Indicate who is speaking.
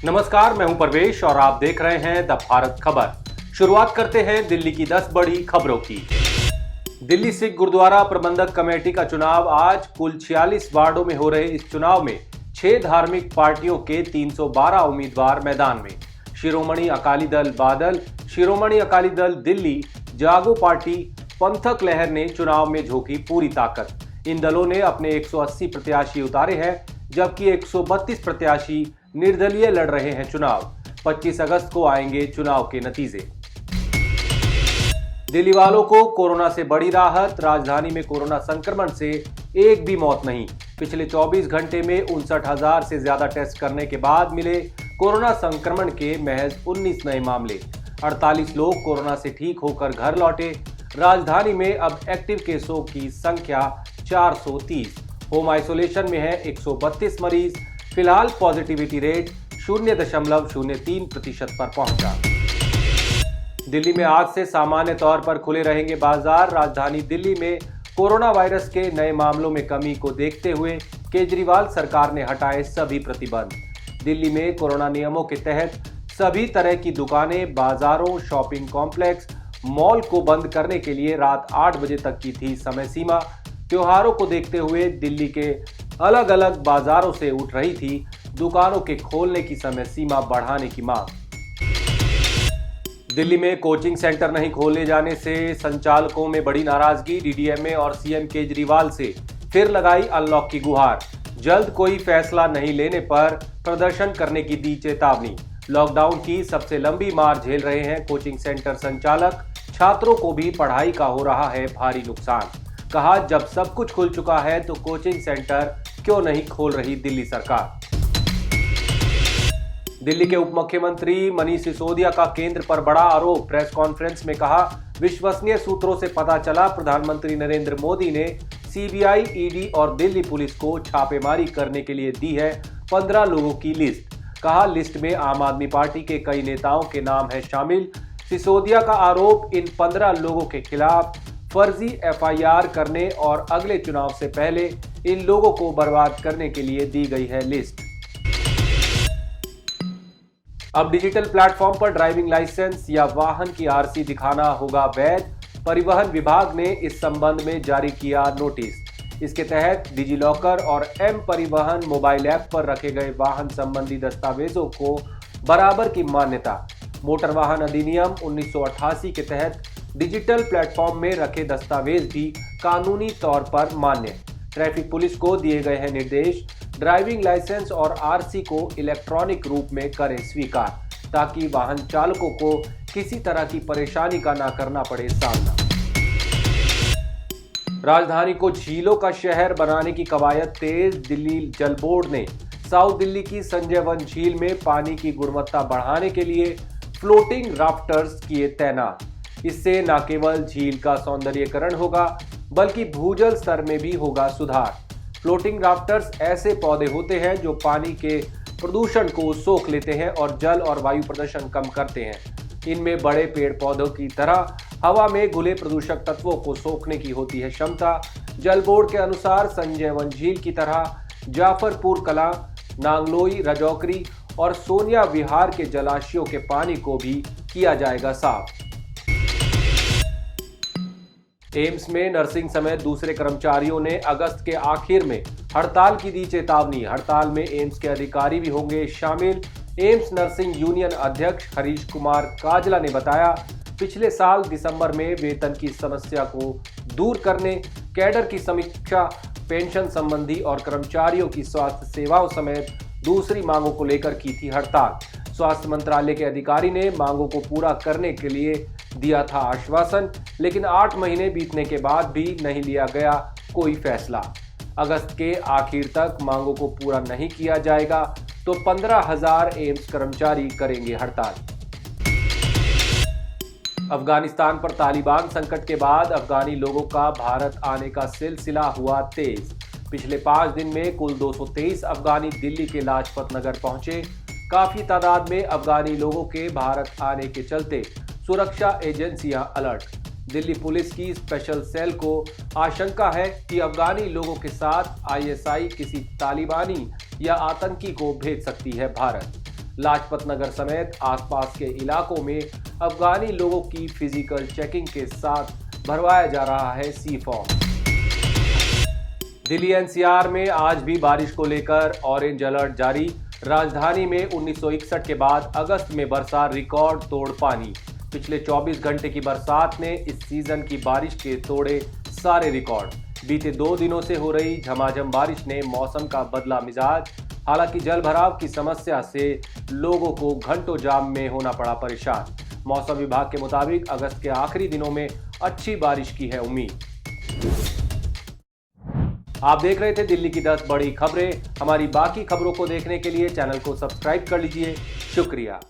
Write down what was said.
Speaker 1: नमस्कार, मैं हूं परवेश और आप देख रहे हैं द भारत खबर। शुरुआत करते हैं दिल्ली की 10 बड़ी खबरों की। दिल्ली सिख गुरुद्वारा प्रबंधक कमेटी का चुनाव आज। कुल 46 वार्डों में हो रहे इस चुनाव में 6 धार्मिक पार्टियों के 312 उम्मीदवार मैदान में। शिरोमणि अकाली दल बादल, शिरोमणि अकाली दल दिल्ली, जागो पार्टी, पंथक लहर ने चुनाव में झोंकी पूरी ताकत। इन दलों ने अपने 180 प्रत्याशी उतारे हैं, जबकि 132 प्रत्याशी निर्दलीय लड़ रहे हैं चुनाव। 25 अगस्त को आएंगे चुनाव के नतीजे। दिल्ली वालों को कोरोना से बड़ी राहत। राजधानी में कोरोना संक्रमण से एक भी मौत नहीं। पिछले 24 घंटे में 59,000 से ज्यादा टेस्ट करने के बाद मिले कोरोना संक्रमण के महज 19 नए मामले। 48 लोग कोरोना से ठीक होकर घर लौटे। राजधानी में अब एक्टिव केसों की संख्या 430। होम आइसोलेशन में है 132 मरीज। फिलहाल पॉजिटिविटी रेट 0.03% पर पहुंचा। दिल्ली में आज से सामान्य तौर पर खुले रहेंगे बाजार। राजधानी दिल्ली में कोरोना वायरस के नए मामलों में कमी को देखते हुए केजरीवाल सरकार ने हटाए सभी प्रतिबंध। दिल्ली में कोरोना नियमों के तहत सभी तरह की दुकानें, बाजारों, शॉपिंग कॉम्प्लेक्स, मॉल को बंद करने के लिए रात 8 बजे तक की थी समय सीमा। त्योहारों को देखते हुए दिल्ली के अलग अलग बाजारों से उठ रही थी दुकानों के खोलने की समय सीमा बढ़ाने की मांग। दिल्ली में कोचिंग सेंटर नहीं खोले जाने से संचालकों में बड़ी नाराजगी। डीडीएमए और सीएम केजरीवाल से फिर लगाई अनलॉक की गुहार। जल्द कोई फैसला नहीं लेने पर प्रदर्शन करने की दी चेतावनी। लॉकडाउन की सबसे लंबी मार झेल रहे हैं कोचिंग सेंटर संचालक। छात्रों को भी पढ़ाई का हो रहा है भारी नुकसान। कहा, जब सब कुछ खुल चुका है तो कोचिंग सेंटर क्यों नहीं खोल रही दिल्ली सरकार। दिल्ली के उप मुख्यमंत्री मनीष सिसोदिया का केंद्र पर बड़ा आरोप। प्रेस कॉन्फ्रेंस में कहा, विश्वसनीय सूत्रों से पता चला प्रधानमंत्री नरेंद्र मोदी ने सीबीआई, ईडी और दिल्ली पुलिस को छापेमारी करने के लिए दी है 15 लोगों की लिस्ट। कहा, लिस्ट में आम आदमी पार्टी के कई नेताओं के नाम है शामिल। सिसोदिया का आरोप, इन 15 लोगों के खिलाफ फर्जी एफआईआर करने और अगले चुनाव से पहले इन लोगों को बर्बाद करने के लिए दी गई है लिस्ट। अब डिजिटल प्लेटफॉर्म पर ड्राइविंग लाइसेंस या वाहन की आरसी दिखाना होगा वैध। परिवहन विभाग ने इस संबंध में जारी किया नोटिस। इसके तहत डिजिलॉकर और एम परिवहन मोबाइल ऐप पर रखे गए वाहन संबंधी दस्तावेजों को बराबर की मान्यता। मोटर वाहन अधिनियम 1988 के तहत डिजिटल प्लेटफॉर्म में रखे दस्तावेज भी कानूनी तौर पर मान्य। ट्रैफिक पुलिस को दिए गए हैं निर्देश, ड्राइविंग लाइसेंस और आरसी को इलेक्ट्रॉनिक रूप में करें स्वीकार, ताकि वाहन चालकों को किसी तरह की परेशानी का ना करना पड़े सामना। राजधानी को झीलों का शहर बनाने की कवायद तेज। दिल्ली जल बोर्ड ने साउथ दिल्ली की संजय वन झील में पानी की गुणवत्ता बढ़ाने के लिए फ्लोटिंग राफ्टर्स किए तैनात। इससे न केवल झील का सौंदर्यीकरण होगा, बल्कि भूजल स्तर में भी होगा सुधार। फ्लोटिंग राफ्टर्स ऐसे पौधे होते हैं जो पानी के प्रदूषण को सोख लेते हैं और जल और वायु प्रदूषण कम करते हैं। इनमें बड़े पेड़ पौधों की तरह हवा में घुले प्रदूषक तत्वों को सोखने की होती है क्षमता। जल बोर्ड के अनुसार संजय वन झील की तरह जाफरपुर कला, नांगलोई, रजौकरी और सोनिया विहार के जलाशयों के पानी को भी किया जाएगा साफ। एम्स में नर्सिंग समेत दूसरे कर्मचारियों ने अगस्त के आखिर में हड़ताल की दी चेतावनी। हड़ताल में एम्स के अधिकारी भी होंगे शामिल। एम्स नर्सिंग यूनियन अध्यक्ष हरीश कुमार काजला ने बताया, पिछले साल दिसंबर में वेतन की समस्या को दूर करने, कैडर की समीक्षा, पेंशन संबंधी और कर्मचारियों की स्वास्थ्य सेवाओं समेत दूसरी मांगों को लेकर की थी हड़ताल। स्वास्थ्य मंत्रालय के अधिकारी ने मांगों को पूरा करने के लिए दिया था आश्वासन, लेकिन 8 महीने बीतने के बाद भी नहीं लिया गया कोई फैसला। अगस्त के आखिर तक मांगों को पूरा नहीं किया जाएगा तो 15,000 एम्स कर्मचारी करेंगे हड़ताल। अफगानिस्तान पर तालिबान संकट के बाद अफगानी लोगों का भारत आने का सिलसिला हुआ तेज। पिछले 5 दिन में कुल 223 अफगानी दिल्ली के लाजपत नगर पहुंचे। काफी तादाद में अफगानी लोगों के भारत आने के चलते सुरक्षा एजेंसियां अलर्ट। दिल्ली पुलिस की स्पेशल सेल को आशंका है कि अफगानी लोगों के साथ आईएसआई किसी तालिबानी या आतंकी को भेज सकती है भारत। लाजपत नगर समेत आसपास के इलाकों में अफगानी लोगों की फिजिकल चेकिंग के साथ भरवाया जा रहा है सी फॉर्म। दिल्ली एनसीआर में आज भी बारिश को लेकर ऑरेंज अलर्ट जारी। राजधानी में 1961 के बाद अगस्त में बरसा रिकॉर्ड तोड़ पानी। पिछले 24 घंटे की बरसात ने इस सीजन की बारिश के तोड़े सारे रिकॉर्ड। बीते 2 दिनों से हो रही झमाझम बारिश ने मौसम का बदला मिजाज। हालांकि जल भराव की समस्या से लोगों को घंटों जाम में होना पड़ा परेशान। मौसम विभाग के मुताबिक अगस्त के आखिरी दिनों में अच्छी बारिश की है उम्मीद। आप देख रहे थे दिल्ली की 10 बड़ी खबरें। हमारी बाकी खबरों को देखने के लिए चैनल को सब्सक्राइब कर लीजिए। शुक्रिया।